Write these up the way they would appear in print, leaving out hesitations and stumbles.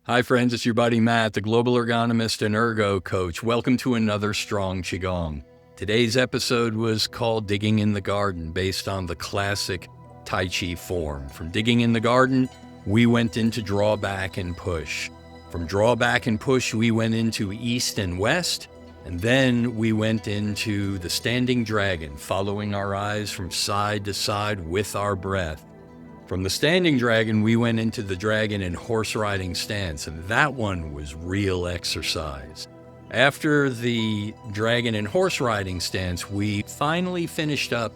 Hi, friends. It's your buddy Matt, the global ergonomist and ergo coach. Welcome to another Strong Qigong. Today's episode was called Digging in the Garden, based on the classic Tai Chi form. From digging in the garden, we went into draw back and push. From draw back and push, we went into east and west, and then we went into the standing dragon, following our eyes from side to side with our breath. From the standing dragon, we went into the dragon and horse riding stance, and that one was real exercise. After the dragon and horse riding stance, we finally finished up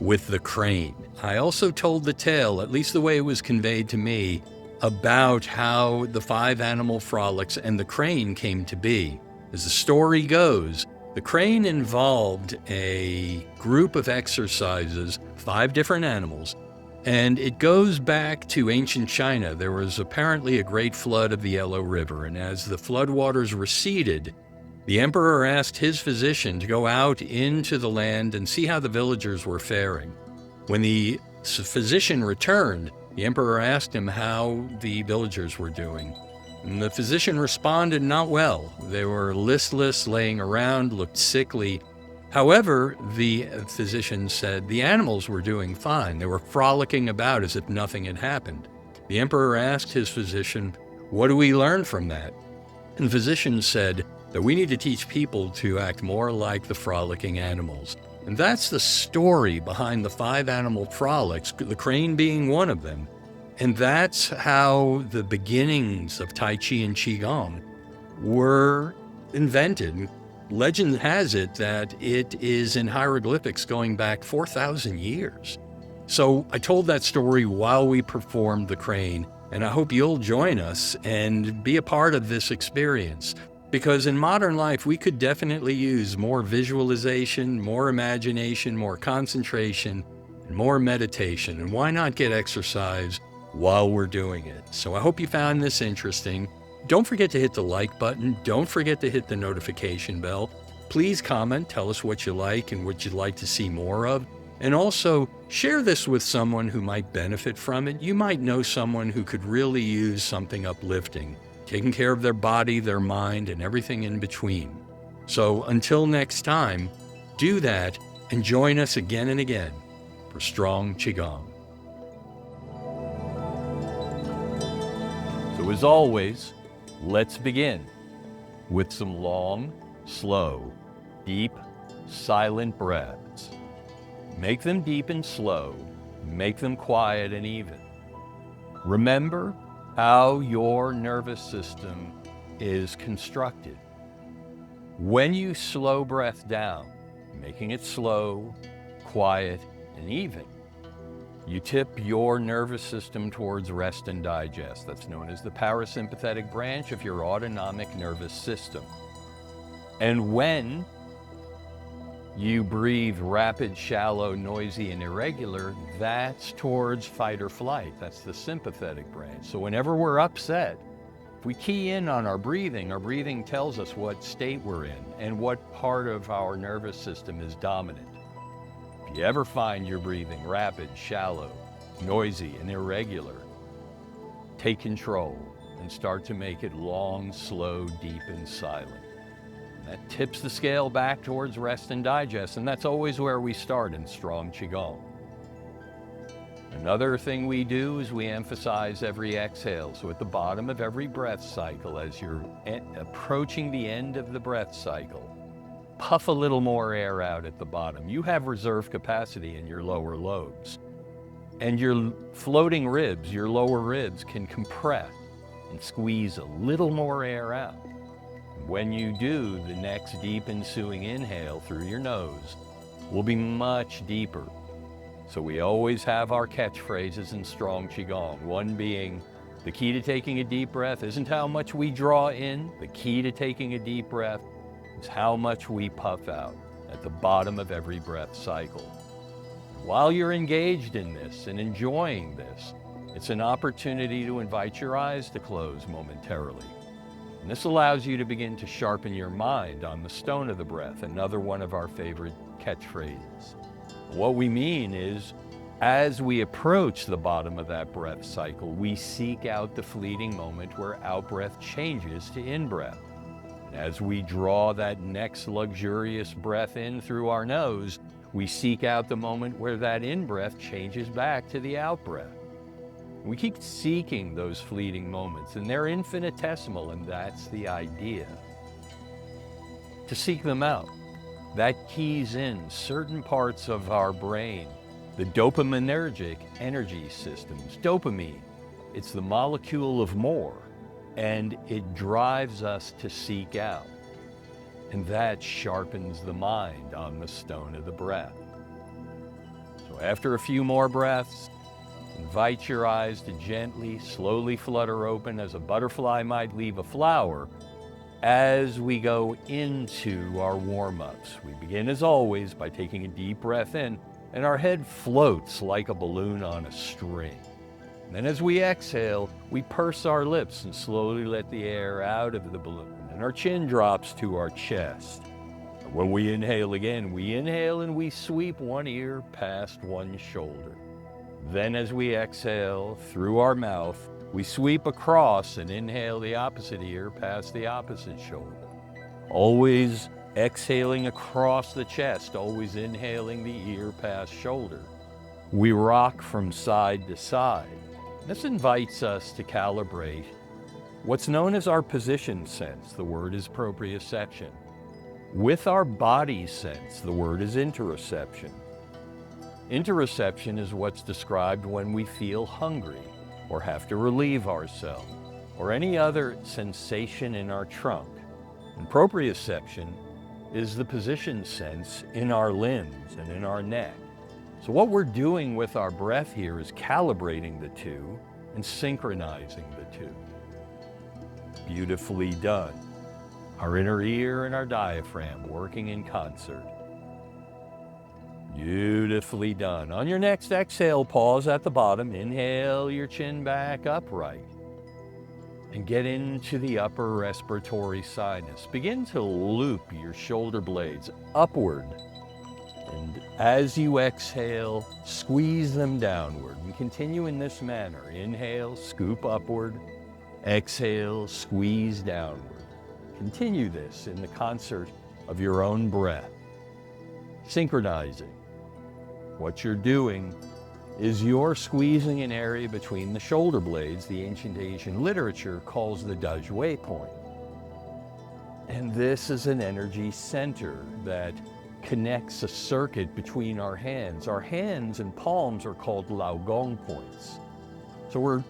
with the crane. I also told the tale, at least the way it was conveyed to me, about how the 5 animal frolics and the crane came to be. As the story goes, the crane involved a group of exercises, 5 different animals, and it goes back to ancient China. There was apparently a great flood of the Yellow River, and as the floodwaters receded, the emperor asked his physician to go out into the land and see how the villagers were faring. When the physician returned, the emperor asked him how the villagers were doing. And the physician responded, not well. They were listless, laying around, looked sickly. However, the physician said the animals were doing fine. They were frolicking about as if nothing had happened. The emperor asked his physician, "What do we learn from that?" And the physician said that we need to teach people to act more like the frolicking animals. And that's the story behind the 5 animal frolics, the crane being one of them. And that's how the beginnings of Tai Chi and Qigong were invented. Legend has it that it is in hieroglyphics going back 4,000 years. So I told that story while we performed the crane, and I hope you'll join us and be a part of this experience. Because in modern life, we could definitely use more visualization, more imagination, more concentration, and more meditation. And why not get exercise while we're doing it? So I hope you found this interesting. Don't forget to hit the like button. Don't forget to hit the notification bell. Please comment, tell us what you like and what you'd like to see more of. And also share this with someone who might benefit from it. You might know someone who could really use something uplifting, taking care of their body, their mind, and everything in between. So until next time, do that and join us again and again for Strong Qigong. So as always, let's begin with some long, slow, deep, silent breaths. Make them deep and slow. Make them quiet and even. Remember how your nervous system is constructed. When you slow breath down, making it slow, quiet, and even, you tip your nervous system towards rest and digest. That's known as the parasympathetic branch of your autonomic nervous system. And when you breathe rapid, shallow, noisy, and irregular, that's towards fight or flight. That's the sympathetic branch. So whenever we're upset, if we key in on our breathing tells us what state we're in and what part of our nervous system is dominant. If you ever find your breathing rapid, shallow, noisy, and irregular, take control and start to make it long, slow, deep, and silent. And that tips the scale back towards rest and digest, and that's always where we start in Strong Qigong. Another thing we do is we emphasize every exhale. So at the bottom of every breath cycle, as you're approaching the end of the breath cycle, puff a little more air out at the bottom. You have reserve capacity in your lower lobes. And your floating ribs, your lower ribs, can compress and squeeze a little more air out. When you do, the next deep ensuing inhale through your nose will be much deeper. So we always have our catchphrases in Strong Qigong, one being, the key to taking a deep breath isn't how much we draw in. The key to taking a deep breath is how much we puff out at the bottom of every breath cycle. While you're engaged in this and enjoying this, it's an opportunity to invite your eyes to close momentarily. And this allows you to begin to sharpen your mind on the stone of the breath, another one of our favorite catchphrases. What we mean is, As we approach the bottom of that breath cycle, we seek out the fleeting moment where out-breath changes to in-breath. As we draw that next luxurious breath in through our nose, we seek out the moment where that in-breath changes back to the out-breath. We keep seeking those fleeting moments, and they're infinitesimal, and that's the idea. To seek them out, that keys in certain parts of our brain, the dopaminergic energy systems. Dopamine, it's the molecule of more, and it drives us to seek out. And that sharpens the mind on the stone of the breath. So after a few more breaths, invite your eyes to gently, slowly flutter open as a butterfly might leave a flower as we go into our warm-ups. We begin, as always, by taking a deep breath in, and our head floats like a balloon on a string. And then as we exhale, we purse our lips and slowly let the air out of the balloon, and our chin drops to our chest. And when we inhale again, we inhale and we sweep one ear past one shoulder. Then as we exhale through our mouth, we sweep across and inhale the opposite ear past the opposite shoulder. Always exhaling across the chest, always inhaling the ear past shoulder. We rock from side to side. This invites us to calibrate what's known as our position sense. The word is proprioception. With our body sense, the word is interoception. Interoception is what's described when we feel hungry or have to relieve ourselves, or any other sensation in our trunk. And proprioception is the position sense in our limbs and in our neck. So what we're doing with our breath here is calibrating the two and synchronizing the two. Beautifully done. Our inner ear and our diaphragm working in concert. Beautifully done. On your next exhale, pause at the bottom. Inhale your chin back upright. And get into the upper respiratory sinus. Begin to loop your shoulder blades upward. And as you exhale, squeeze them downward. We continue in this manner. Inhale, scoop upward. Exhale, squeeze downward. Continue this in the concert of your own breath. Synchronizing. What you're doing is you're squeezing an area between the shoulder blades the ancient Asian literature calls the Dajue point. And this is an energy center that connects a circuit between our hands. Our hands and palms are called Laogong points. So we're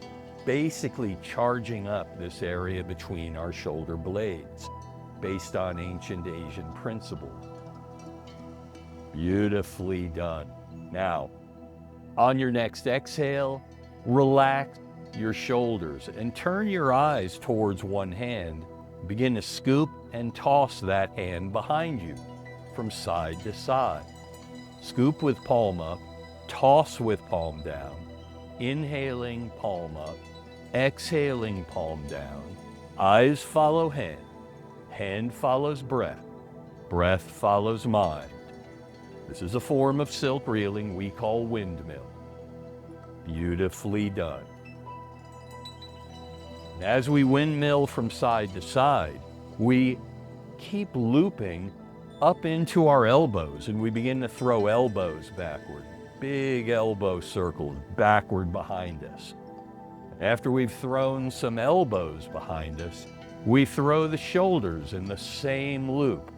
basically charging up this area between our shoulder blades based on ancient Asian principles. Beautifully done. Now, on your next exhale, relax your shoulders and turn your eyes towards one hand. Begin to scoop and toss that hand behind you from side to side. Scoop with palm up, toss with palm down, inhaling palm up, exhaling palm down. Eyes follow hand, hand follows breath, breath follows mind. This is a form of silk reeling we call windmill. Beautifully done. And as we windmill from side to side, we keep looping up into our elbows, and we begin to throw elbows backward. Big elbow circles backward behind us. After we've thrown some elbows behind us, we throw the shoulders in the same loop.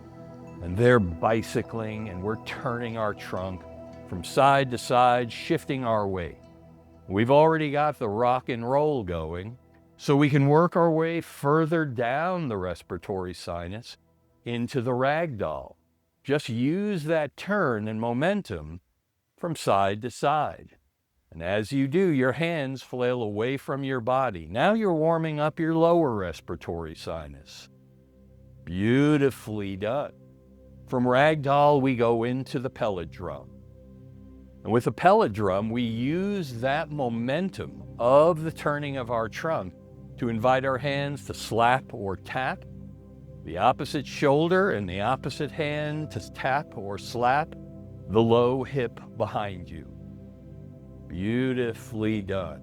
And they're bicycling, and we're turning our trunk from side to side, shifting our weight. We've already got the rock and roll going, so we can work our way further down the respiratory sinus into the ragdoll. Just use that turn and momentum from side to side. And as you do, your hands flail away from your body. Now you're warming up your lower respiratory sinus. Beautifully done. From ragdoll, we go into the pellet drum. And with the pellet drum, we use that momentum of the turning of our trunk to invite our hands to slap or tap, the opposite shoulder and the opposite hand to tap or slap the low hip behind you. Beautifully done.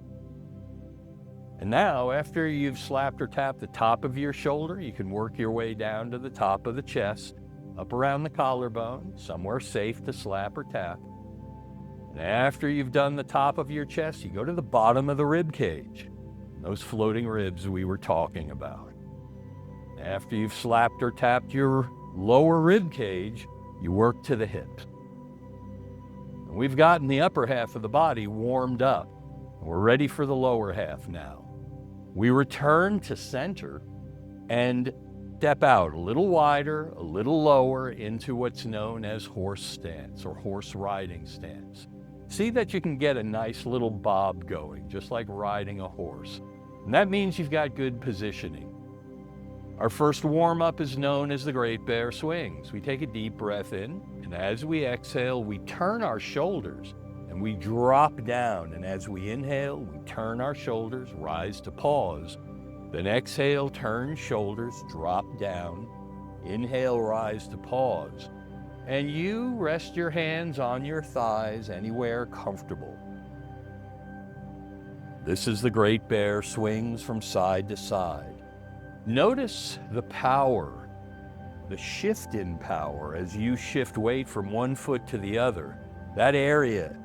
And now, after you've slapped or tapped the top of your shoulder, you can work your way down to the top of the chest, up around the collarbone, somewhere safe to slap or tap. And after you've done the top of your chest, you go to the bottom of the rib cage, those floating ribs we were talking about. After you've slapped or tapped your lower rib cage, you work to the hips. And we've gotten the upper half of the body warmed up. We're ready for the lower half now. We return to center and step out a little wider, a little lower into what's known as horse stance or horse riding stance. See that you can get a nice little bob going, just like riding a horse. And that means you've got good positioning. Our first warm-up is known as the Great Bear Swings. We take a deep breath in, and as we exhale, we turn our shoulders and we drop down. And as we inhale, we turn our shoulders, rise to pause. Then exhale, turn shoulders, drop down. Inhale, rise to pause. And you rest your hands on your thighs anywhere comfortable. This is the Great Bear Swings from side to side. Notice the power, the shift in power as you shift weight from one foot to the other. That area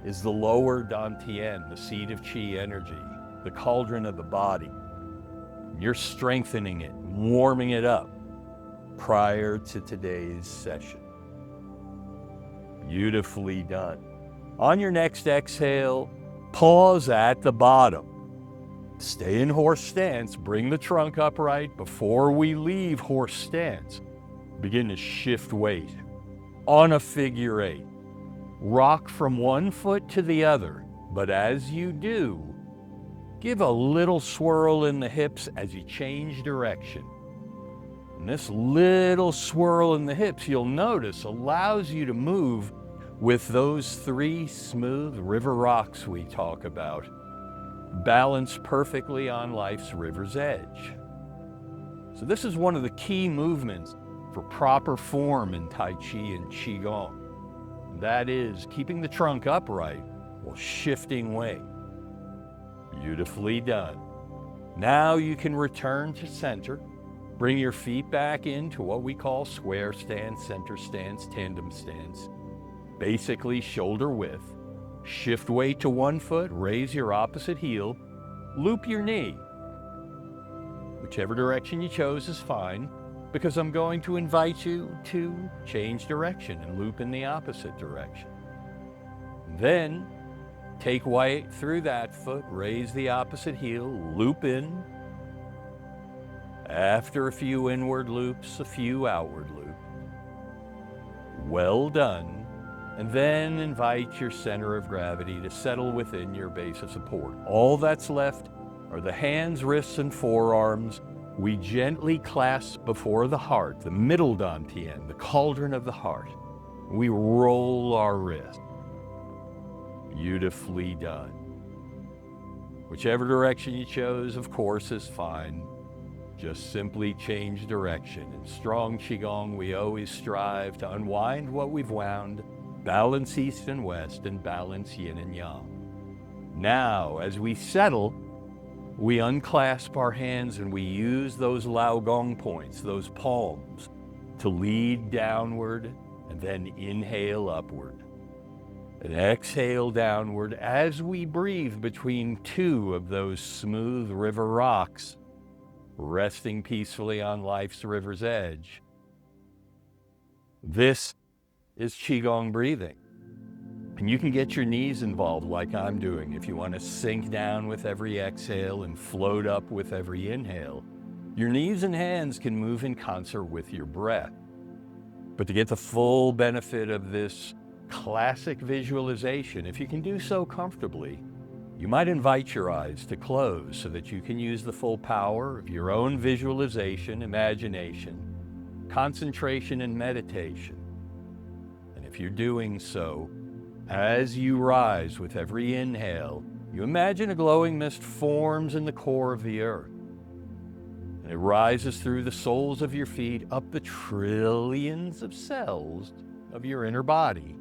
is the lower dantian, the seat of qi energy, the cauldron of the body. You're strengthening it, warming it up prior to today's session. Beautifully done. On your next exhale, pause at the bottom. Stay in horse stance, bring the trunk upright. Before we leave horse stance, begin to shift weight on a figure eight. Rock from one foot to the other, but as you do, give a little swirl in the hips as you change direction. And this little swirl in the hips, you'll notice, allows you to move with those three smooth river rocks we talk about, balanced perfectly on life's river's edge. So this is one of the key movements for proper form in Tai Chi and Qigong. That is keeping the trunk upright while shifting weight. Beautifully done. Now you can return to center. Bring your feet back into what we call square stance, center stance, tandem stance. Basically shoulder width. Shift weight to one foot, raise your opposite heel, loop your knee. Whichever direction you chose is fine, because I'm going to invite you to change direction and loop in the opposite direction. Then take weight through that foot, raise the opposite heel, loop in. After a few inward loops, a few outward loops. Well done. And then invite your center of gravity to settle within your base of support. All that's left are the hands, wrists, and forearms. We gently clasp before the heart, the middle dantian, the cauldron of the heart. We roll our wrist. Beautifully done. Whichever direction you chose, of course, is fine. Just simply change direction. In Strong Qigong, we always strive to unwind what we've wound, balance east and west, and balance yin and yang. Now, as we settle, we unclasp our hands and we use those Lao Gong points, those palms, to lead downward and then inhale upward. And exhale downward as we breathe between two of those smooth river rocks, resting peacefully on life's river's edge. This is Qigong breathing. And you can get your knees involved like I'm doing if you want to sink down with every exhale and float up with every inhale. Your knees and hands can move in concert with your breath. But to get the full benefit of this classic visualization, if you can do so comfortably, you might invite your eyes to close so that you can use the full power of your own visualization, imagination, concentration, and meditation. And if you're doing so, as you rise with every inhale, you imagine a glowing mist forms in the core of the earth. And it rises through the soles of your feet up the trillions of cells of your inner body.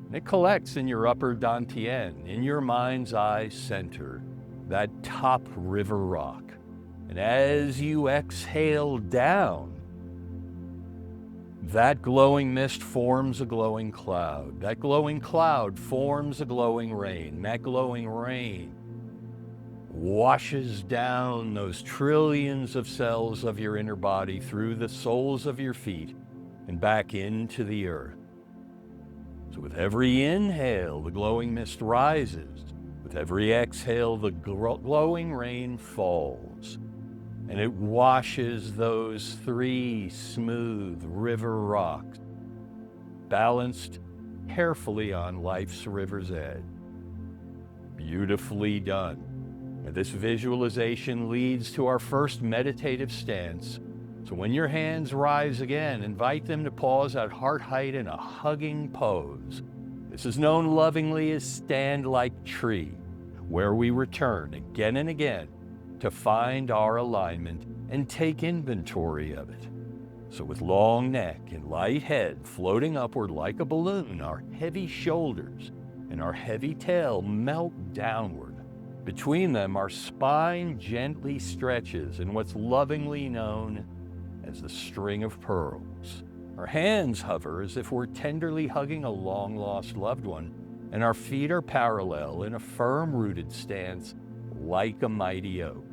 And it collects in your upper dantian, in your mind's eye center, that top river rock. And as you exhale down, that glowing mist forms a glowing cloud. That glowing cloud forms a glowing rain. That glowing rain washes down those trillions of cells of your inner body through the soles of your feet and back into the earth. So with every inhale, the glowing mist rises. With every exhale, the glowing rain falls. And it washes those 3 smooth river rocks, balanced carefully on life's river's edge. Beautifully done. And this visualization leads to our first meditative stance. So when your hands rise again, invite them to pause at heart height in a hugging pose. This is known lovingly as stand like tree, where we return again and again to find our alignment and take inventory of it. So with long neck and light head floating upward like a balloon, our heavy shoulders and our heavy tail melt downward. Between them, our spine gently stretches in what's lovingly known as the string of pearls. Our hands hover as if we're tenderly hugging a long-lost loved one, and our feet are parallel in a firm-rooted stance like a mighty oak.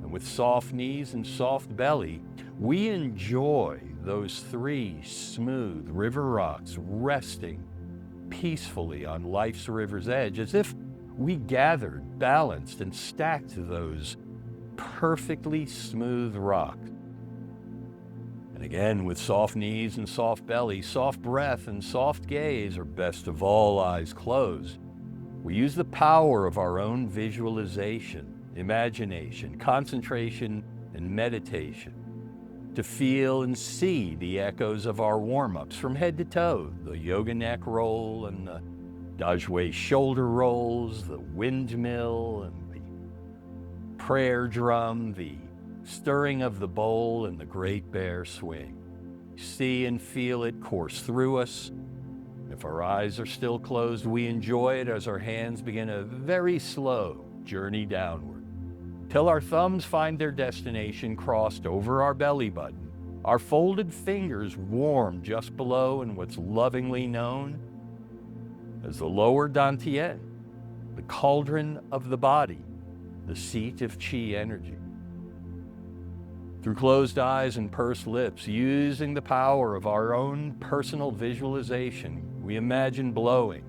And with soft knees and soft belly, we enjoy those 3 smooth river rocks resting peacefully on life's river's edge, as if we gathered, balanced, and stacked those perfectly smooth rocks. And again, with soft knees and soft belly, soft breath and soft gaze, or best of all, eyes closed, we use the power of our own visualization, imagination, concentration, and meditation to feel and see the echoes of our warm-ups from head to toe, the yoga neck roll and the Dajue shoulder rolls, the windmill and the prayer drum, the stirring of the bowl and the great bear swing. See and feel it course through us. If our eyes are still closed, we enjoy it as our hands begin a very slow journey downward, till our thumbs find their destination crossed over our belly button, our folded fingers warm just below in what's lovingly known as the lower dantian, the cauldron of the body, the seat of qi energy. Through closed eyes and pursed lips, using the power of our own personal visualization, we imagine blowing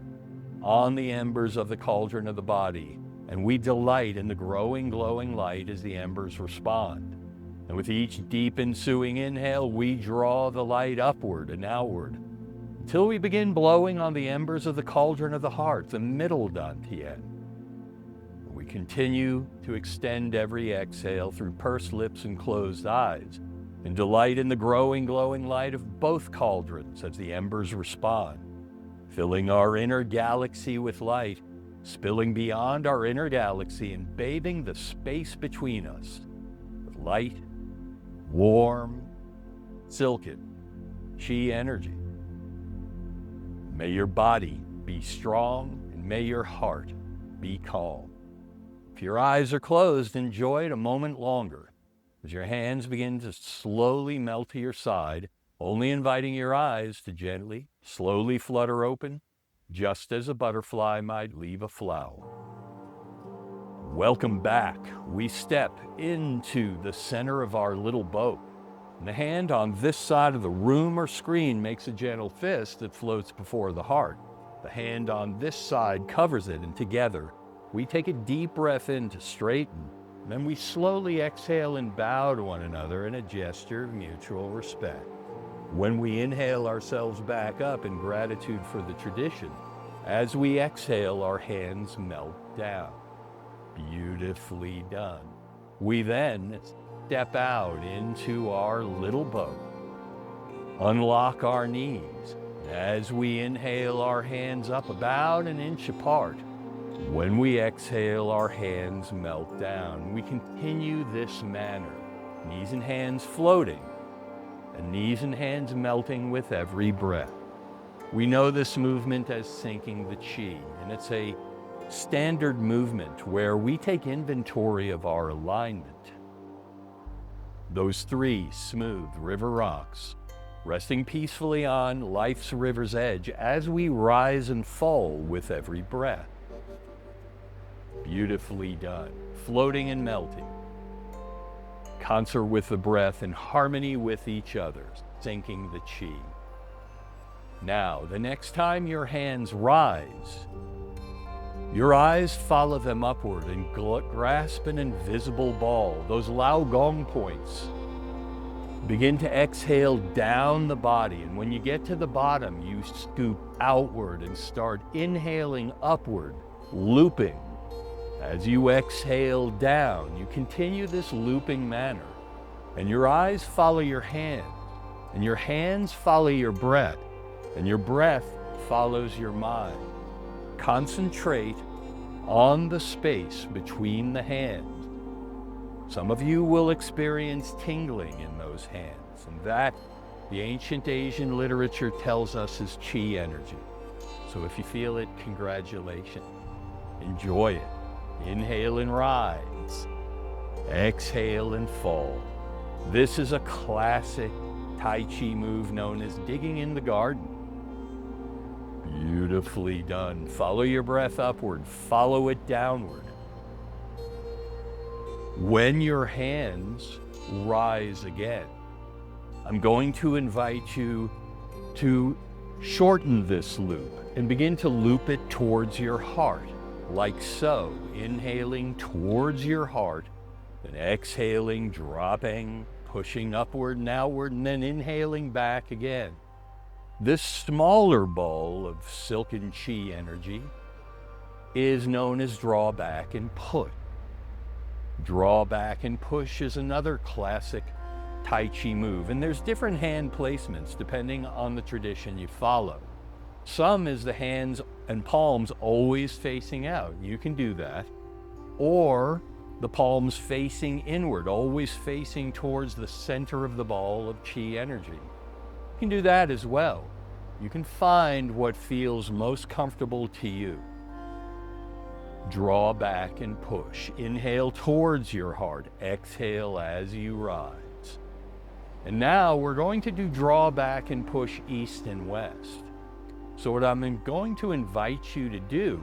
on the embers of the cauldron of the body, and we delight in the growing, glowing light as the embers respond. And with each deep ensuing inhale, we draw the light upward and outward, until we begin blowing on the embers of the cauldron of the heart, the middle dantian. We continue to extend every exhale through pursed lips and closed eyes, and delight in the growing, glowing light of both cauldrons as the embers respond, filling our inner galaxy with light, spilling beyond our inner galaxy and bathing the space between us with light, warm, silken, qi energy. May your body be strong and may your heart be calm. If your eyes are closed, enjoy it a moment longer as your hands begin to slowly melt to your side, only inviting your eyes to gently, slowly flutter open, just as a butterfly might leave a flower. Welcome back. We step into the center of our little boat. And the hand on this side of the room or screen makes a gentle fist that floats before the heart. The hand on this side covers it, and together we take a deep breath in to straighten. Then we slowly exhale and bow to one another in a gesture of mutual respect. When we inhale ourselves back up in gratitude for the tradition, as we exhale, our hands melt down. Beautifully done. We then step out into our little boat, unlock our knees. As we inhale, our hands up about an inch apart. When we exhale, our hands melt down. We continue this manner, knees and hands floating, and knees and hands melting with every breath. We know this movement as sinking the chi, and it's a standard movement where we take inventory of our alignment. Those three smooth river rocks, resting peacefully on life's river's edge as we rise and fall with every breath. Beautifully done, floating and melting. Concert with the breath in harmony with each other, sinking the chi. Now, the next time your hands rise, your eyes follow them upward and grasp an invisible ball, those Lao Gong points. Begin to exhale down the body, and when you get to the bottom, you scoop outward and start inhaling upward, looping. As you exhale down, you continue this looping manner, and your eyes follow your hands, and your hands follow your breath, and your breath follows your mind. Concentrate on the space between the hands. Some of you will experience tingling in those hands, and that, the ancient Asian literature tells us, is chi energy. So if you feel it, congratulations. Enjoy it. Inhale and rise. Exhale and fall. This is a classic Tai Chi move known as digging in the garden. Beautifully done. Follow your breath upward. Follow it downward. When your hands rise again, I'm going to invite you to shorten this loop and begin to loop it towards your heart, like so. Inhaling towards your heart, then exhaling, dropping, pushing upward and outward, and then inhaling back again. This smaller ball of silken chi energy is known as draw back and push. Draw back and push is another classic Tai Chi move, and there's different hand placements depending on the tradition you follow. Some is the hands and palms always facing out. You can do that. Or the palms facing inward, always facing towards the center of the ball of chi energy. You can do that as well. You can find what feels most comfortable to you. Draw back and push. Inhale towards your heart. Exhale as you rise. And now we're going to do draw back and push east and west. So what I'm going to invite you to do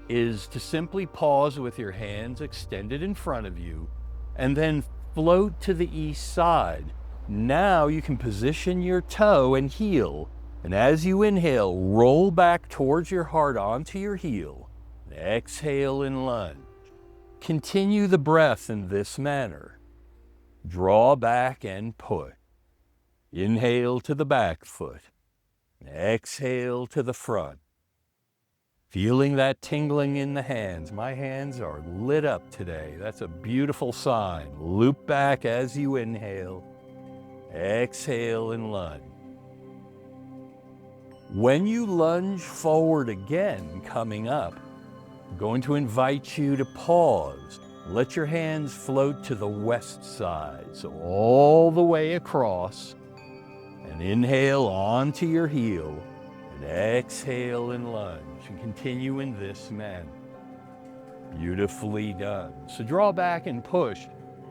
is to simply pause with your hands extended in front of you and then float to the east side. Now you can position your toe and heel, and as you inhale, roll back towards your heart onto your heel. Exhale and lunge. Continue the breath in this manner. Draw back and push. Inhale to the back foot. Exhale to the front. Feeling that tingling in the hands. My hands are lit up today. That's a beautiful sign. Loop back as you inhale. Exhale and lunge. When you lunge forward again, coming up, I'm going to invite you to pause. Let your hands float to the west side, so all the way across. And inhale onto your heel, and exhale and lunge, and continue in this manner. Beautifully done. So draw back and push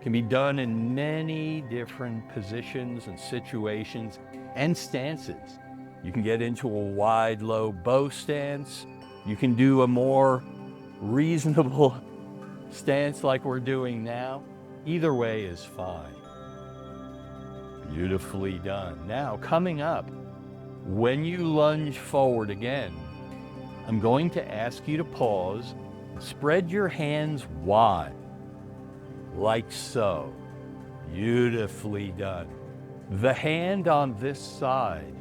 can be done in many different positions and situations and stances. You can get into a wide, low bow stance. You can do a more reasonable stance like we're doing now. Either way is fine. Beautifully done. Now, coming up, when you lunge forward again, I'm going to ask you to pause, spread your hands wide, like so. Beautifully done. The hand on this side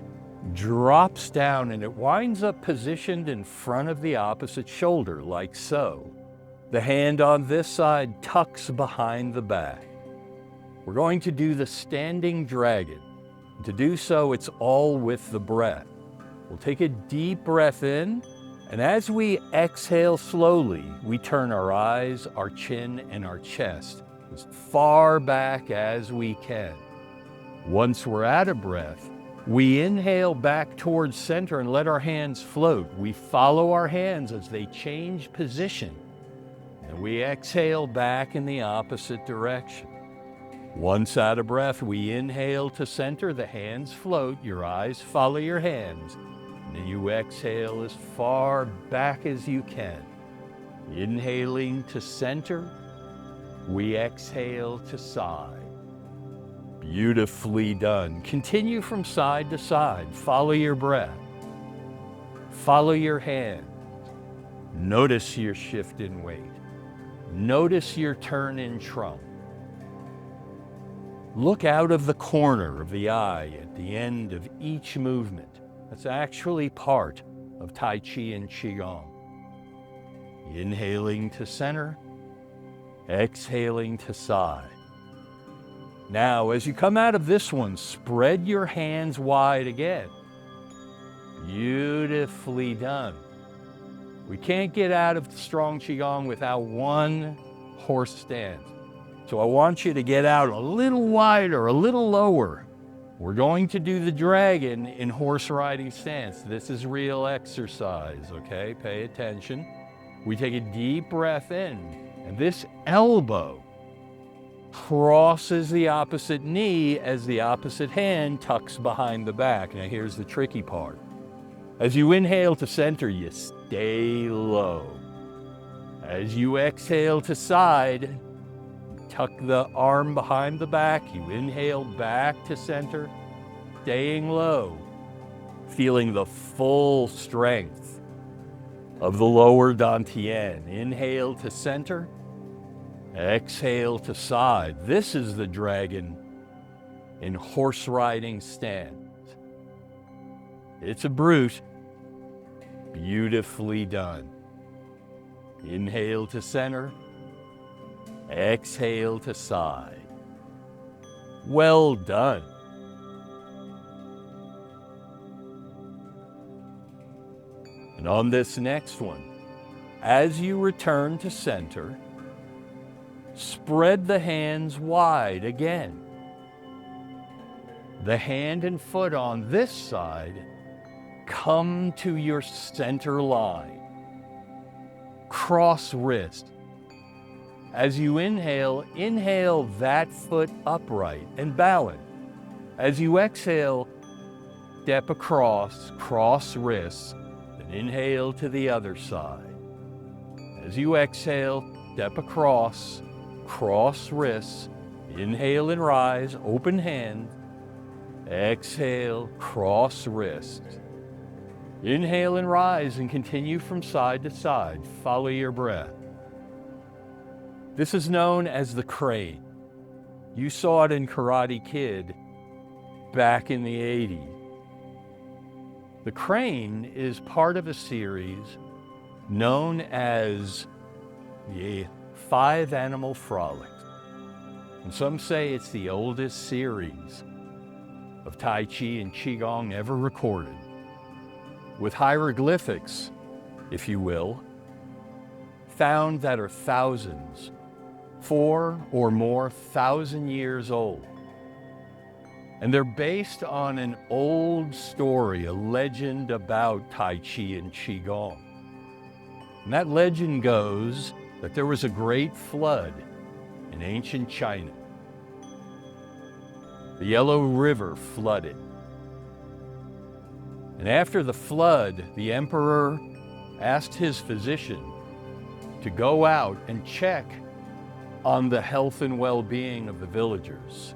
drops down and it winds up positioned in front of the opposite shoulder, like so. The hand on this side tucks behind the back. We're going to do the standing dragon. To do so, it's all with the breath. We'll take a deep breath in, and as we exhale slowly, we turn our eyes, our chin, and our chest as far back as we can. Once we're out of breath, We inhale back towards center and let our hands float. We follow our hands as they change position. And we exhale back in the opposite direction. Once out of breath, we inhale to center, the hands float, your eyes follow your hands. And then you exhale as far back as you can. Inhaling to center, we exhale to side. Beautifully done. Continue from side to side. Follow your breath. Follow your hands. Notice your shift in weight. Notice your turn in trunk. Look out of the corner of the eye at the end of each movement. That's actually part of Tai Chi and Qigong. Inhaling to center, exhaling to side. Now, as you come out of this one, spread your hands wide again. Beautifully done. We can't get out of the Strong Qigong without one horse stance. So I want you to get out a little wider, a little lower. We're going to do the dragon in horse riding stance. This is real exercise, okay? Pay attention. We take a deep breath in, and this elbow crosses the opposite knee as the opposite hand tucks behind the back. Now here's the tricky part. As you inhale to center, you stay low. As you exhale to side, tuck the arm behind the back. You inhale back to center, staying low, feeling the full strength of the lower dantian. Inhale to center, exhale to side. This is the dragon in horse riding stance. It's a brute. Beautifully done. Inhale to center, exhale to side. Well done. And on this next one, as you return to center, spread the hands wide again. The hand and foot on this side come to your center line. Cross wrist. As you inhale, inhale that foot upright and balance. As you exhale, step across, cross wrists, and inhale to the other side. As you exhale, step across, cross wrists, inhale and rise, open hand. Exhale, cross wrists. Inhale and rise and continue from side to side. Follow your breath. This is known as the crane. You saw it in Karate Kid back in the 80s. The crane is part of a series known as the 5 Animal Frolics. And some say it's the oldest series of Tai Chi and Qigong ever recorded, with hieroglyphics, if you will, found that are thousands, 4 or more thousand years old. And they're based on an old story, a legend about Tai Chi and Qigong. And that legend goes that there was a great flood in ancient China. The Yellow River flooded. And after the flood, the emperor asked his physician to go out and check on the health and well-being of the villagers.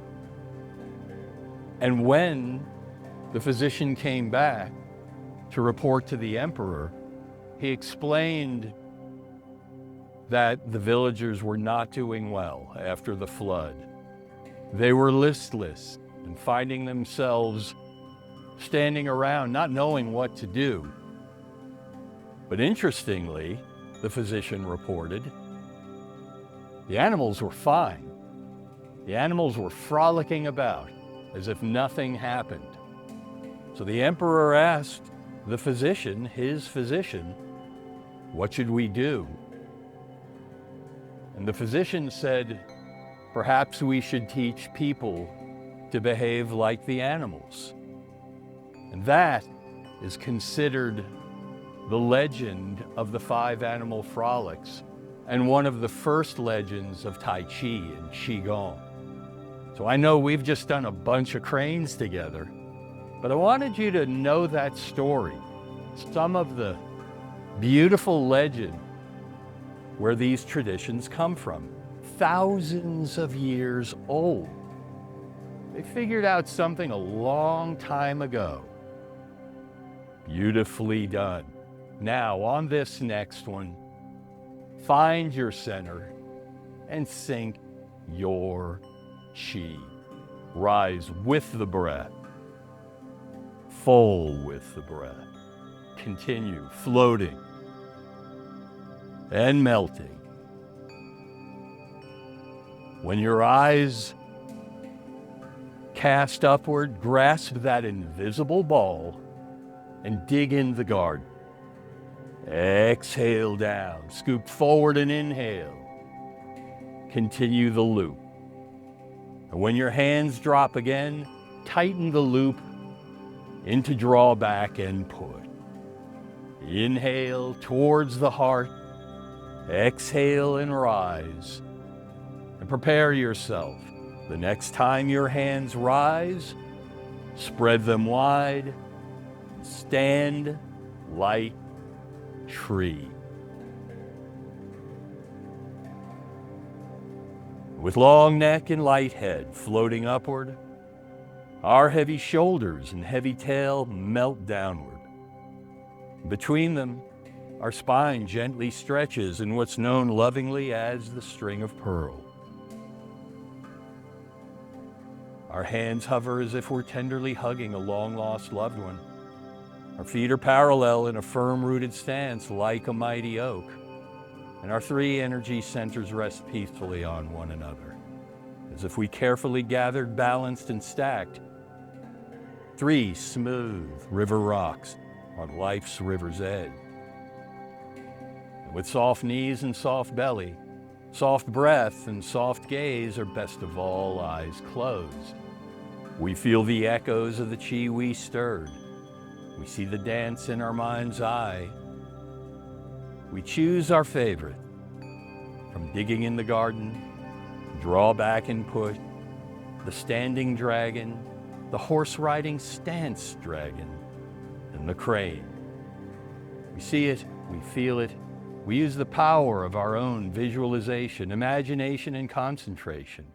And when the physician came back to report to the emperor, he explained that the villagers were not doing well after the flood. They were listless and finding themselves standing around, not knowing what to do. But interestingly, the physician reported, the animals were fine. The animals were frolicking about as if nothing happened. So the emperor asked the physician, his physician, what should we do? And the physician said, perhaps we should teach people to behave like the animals. And that is considered the legend of the 5 animal frolics and one of the first legends of Tai Chi and Qigong. So I know we've just done a bunch of cranes together, but I wanted you to know that story, some of the beautiful legend where these traditions come from, thousands of years old. They figured out something a long time ago. Beautifully done. Now, on this next one, find your center and sync your Qi. Rise with the breath, full with the breath. Continue floating and melting. When your eyes cast upward, grasp that invisible ball and dig in the garden. Exhale down, scoop forward and inhale. Continue the loop. And when your hands drop again, tighten the loop into draw back and put. Inhale towards the heart, exhale and rise. And prepare yourself. The next time your hands rise, spread them wide, stand like tree. With long neck and light head floating upward, our heavy shoulders and heavy tail melt downward. Between them, our spine gently stretches in what's known lovingly as the string of pearl. Our hands hover as if we're tenderly hugging a long-lost loved one. Our feet are parallel in a firm-rooted stance like a mighty oak. And our 3 energy centers rest peacefully on one another, as if we carefully gathered, balanced, and stacked 3 smooth river rocks on life's river's edge. And with soft knees and soft belly, soft breath and soft gaze, or best of all, eyes closed, we feel the echoes of the Qi we stirred. We see the dance in our mind's eye. We choose our favorite, from digging in the garden, draw back and push, the standing dragon, the horse-riding stance dragon, and the crane. We see it, we feel it, we use the power of our own visualization, imagination, and concentration.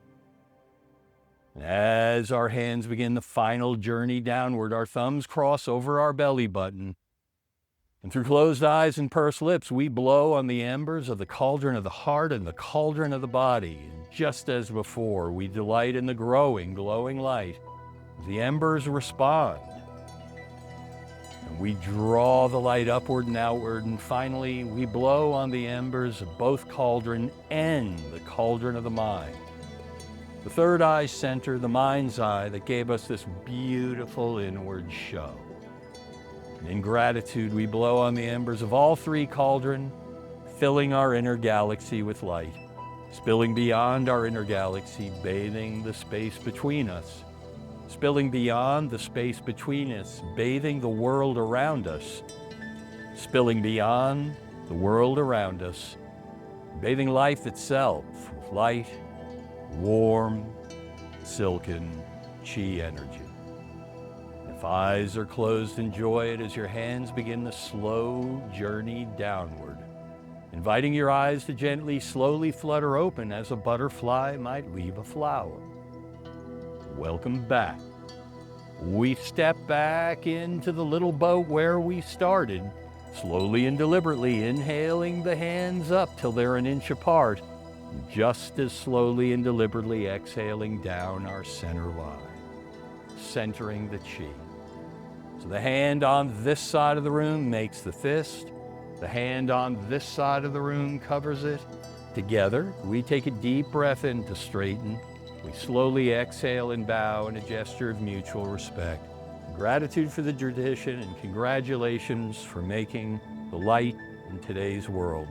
And as our hands begin the final journey downward, our thumbs cross over our belly button, and through closed eyes and pursed lips, we blow on the embers of the cauldron of the heart and the cauldron of the body. And just as before, we delight in the growing, glowing light. The embers respond. And we draw the light upward and outward, and finally, we blow on the embers of both cauldron and the cauldron of the mind. The third eye center, the mind's eye, that gave us this beautiful inward show. And in gratitude, we blow on the embers of all 3 cauldron, filling our inner galaxy with light, spilling beyond our inner galaxy, bathing the space between us, spilling beyond the space between us, bathing the world around us, spilling beyond the world around us, bathing life itself with light, warm, silken Qi energy. If eyes are closed, enjoy it as your hands begin the slow journey downward, inviting your eyes to gently, slowly flutter open as a butterfly might leave a flower. Welcome back. We step back into the little boat where we started, slowly and deliberately inhaling the hands up till they're an inch apart, just as slowly and deliberately exhaling down our center line, centering the Qi. So the hand on this side of the room makes the fist. The hand on this side of the room covers it. Together, we take a deep breath in to straighten. We slowly exhale and bow in a gesture of mutual respect. Gratitude for the tradition and congratulations for making the light in today's world